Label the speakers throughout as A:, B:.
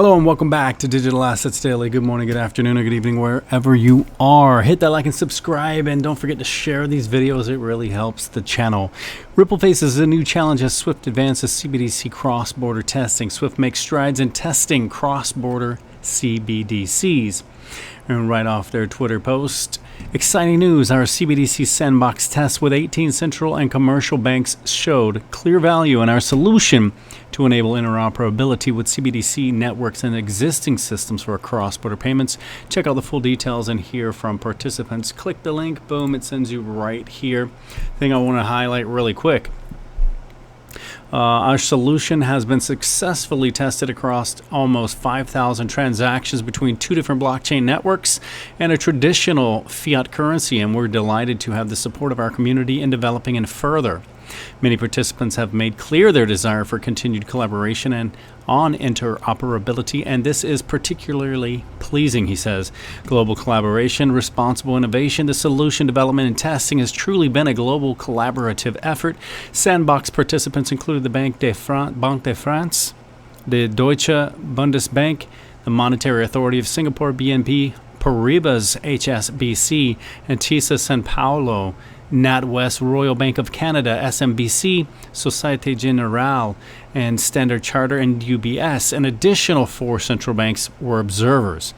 A: Hello and welcome back to Digital Assets Daily. Good morning, good afternoon, or good evening, wherever you are. Hit that like and subscribe, and don't forget to share these videos. It really helps the channel. Ripple faces a new challenge as Swift advances CBDC cross-border testing. Swift makes strides in testing cross-border CBDCs. And right off their Twitter post, exciting news, our CBDC sandbox test with 18 central and commercial banks showed clear value in our solution to enable interoperability with CBDC networks and existing systems for cross-border payments. Check out the full details and hear from participants. Click the link, boom, it sends you right here. Thing I want to highlight really quick. Our solution has been successfully tested across almost 5,000 transactions between two different blockchain networks and a traditional fiat currency, and we're delighted to have the support of our community in developing and further. Many participants have made clear their desire for continued collaboration and on interoperability, and this is particularly pleasing, he says. Global collaboration, responsible innovation, the solution development and testing has truly been a global collaborative effort. Sandbox participants included the Banque de France, the Deutsche Bundesbank, the Monetary Authority of Singapore, BNP Paribas, HSBC, Intesa Sanpaolo, NatWest, Royal Bank of Canada, SMBC, Societe Generale, and Standard Chartered, and UBS. An additional 4 central banks were observers,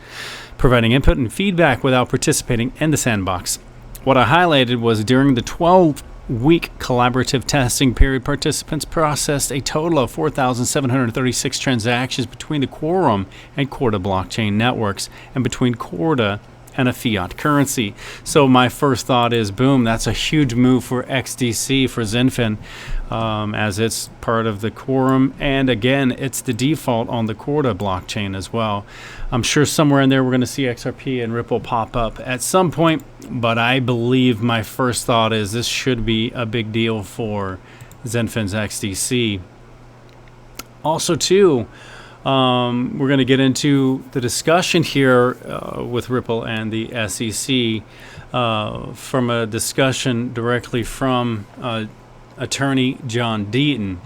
A: providing input and feedback without participating in the sandbox. What I highlighted was during the 12-week collaborative testing period, participants processed a total of 4,736 transactions between the Quorum and Corda blockchain networks and between Corda and a fiat currency. So my first thought is, boom, that's a huge move for XDC, for Zenfin, as it's part of the Quorum, and again, it's the default on the Corda blockchain as well. I'm sure somewhere in there we're going to see XRP and Ripple pop up at some point, but I believe my first thought is this should be a big deal for Zenfin's XDC. Also too, we're going to get into the discussion here with Ripple and the SEC from a discussion directly from attorney John Deaton.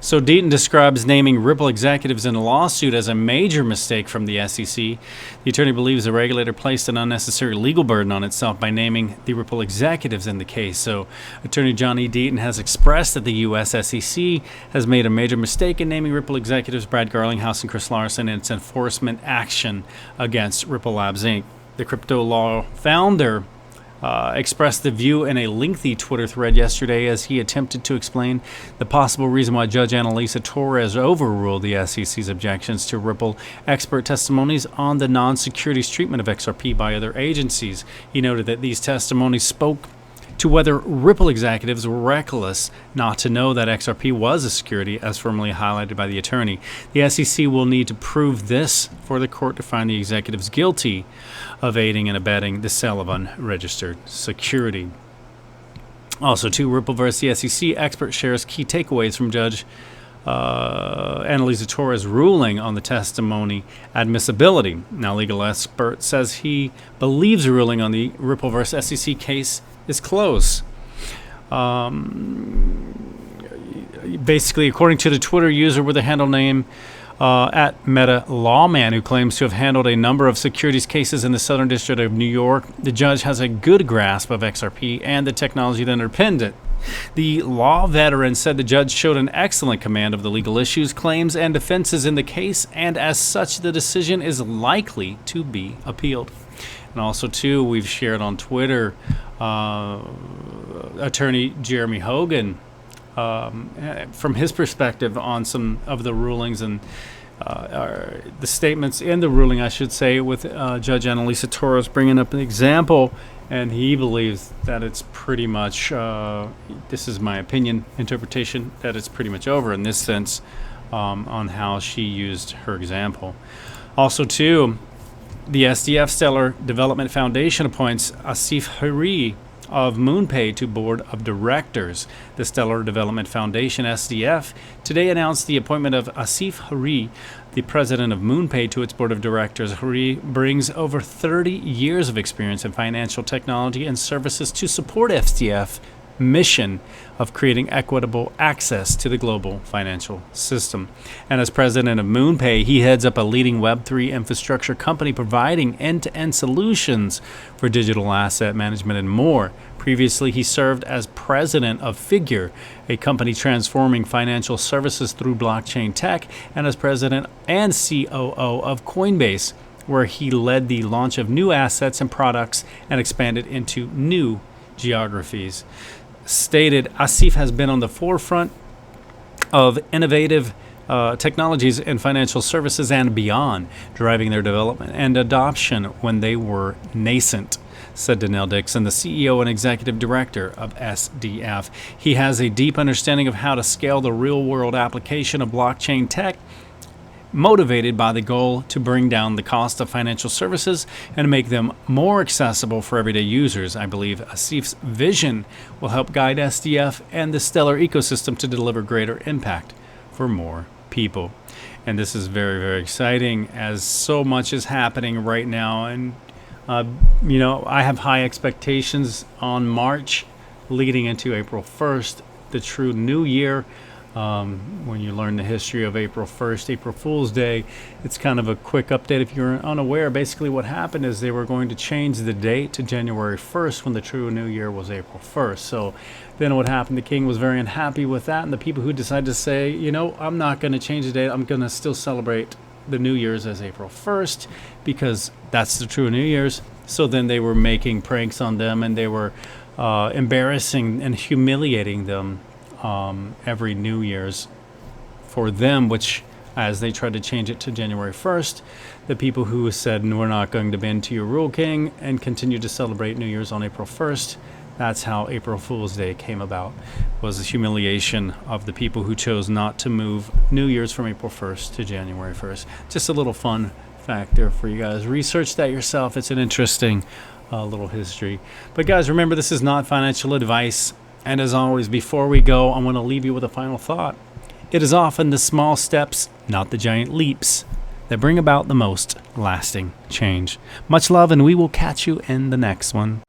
A: So Deaton describes naming Ripple executives in a lawsuit as a major mistake from the SEC. The attorney believes the regulator placed an unnecessary legal burden on itself by naming the Ripple executives in the case. So attorney John E. Deaton has expressed that the U.S. SEC has made a major mistake in naming Ripple executives Brad Garlinghouse and Chris Larson in its enforcement action against Ripple Labs, Inc. The crypto law founder expressed the view in a lengthy Twitter thread yesterday as he attempted to explain the possible reason why Judge Annalisa Torres overruled the SEC's objections to Ripple expert testimonies on the non-securities treatment of XRP by other agencies. He noted that these testimonies spoke to whether Ripple executives were reckless not to know that XRP was a security, as firmly highlighted by the attorney. The SEC will need to prove this for the court to find the executives guilty of aiding and abetting the sale of unregistered security. Also, too, Ripple versus the SEC expert shares key takeaways from Judge Annalisa Torres' ruling on the testimony admissibility. Now, legal expert says he believes the ruling on the Ripple versus SEC case is close. Basically, according to the Twitter user with the handle name at Meta Lawman, who claims to have handled a number of securities cases in the Southern District of New York, the judge has a good grasp of XRP and the technology that underpinned it. The law veteran said the judge showed an excellent command of the legal issues, claims, and defenses in the case, and as such, the decision is likely to be appealed. And also, too, we've shared on Twitter attorney Jeremy Hogan from his perspective on some of the rulings and the statements in the ruling, I should say, with Judge Annalisa Torres bringing up an example, and he believes that it's pretty much, this is my opinion, interpretation, that it's pretty much over in this sense on how she used her example. Also, too, the SDF Stellar Development Foundation appoints Asif Hari of MoonPay to Board of Directors. The Stellar Development Foundation, SDF, today announced the appointment of Asif Hari, the president of MoonPay, to its Board of Directors. Hari brings over 30 years of experience in financial technology and services to support SDF mission of creating equitable access to the global financial system. And as president of MoonPay, he heads up a leading Web3 infrastructure company providing end-to-end solutions for digital asset management and more. Previously, he served as president of Figure, a company transforming financial services through blockchain tech, and as president and COO of Coinbase, where he led the launch of new assets and products and expanded into new geographies. Stated, Asif has been on the forefront of innovative technologies in financial services and beyond, driving their development and adoption when they were nascent, said Danielle Dixon, the CEO and executive director of SDF. He has a deep understanding of how to scale the real-world application of blockchain tech, motivated by the goal to bring down the cost of financial services and make them more accessible for everyday users. I believe Asif's vision will help guide SDF and the Stellar ecosystem to deliver greater impact for more people. And this is very, very exciting, as so much is happening right now. And, I have high expectations on March leading into April 1st, the true new year. When you learn the history of April 1st, April Fool's Day, it's kind of a quick update. If you're unaware, basically what happened is they were going to change the date to January 1st when the true new year was April 1st. So then what happened, the king was very unhappy with that, and the people who decided to say, I'm not going to change the date, I'm going to still celebrate the New Year's as April 1st because that's the true New Year's. So then they were making pranks on them, and they were embarrassing and humiliating them every New Year's for them, which as they tried to change it to January 1st, the people who said, we're not going to bend to your rule, king, and continue to celebrate New Year's on April 1st, that's how April Fool's Day came about, was the humiliation of the people who chose not to move New Year's from April 1st to January 1st. Just a little fun fact there for you guys. Research that yourself. It's an interesting little history. But guys, remember, this is not financial advice. And as always, before we go, I want to leave you with a final thought. It is often the small steps, not the giant leaps, that bring about the most lasting change. Much love, and we will catch you in the next one.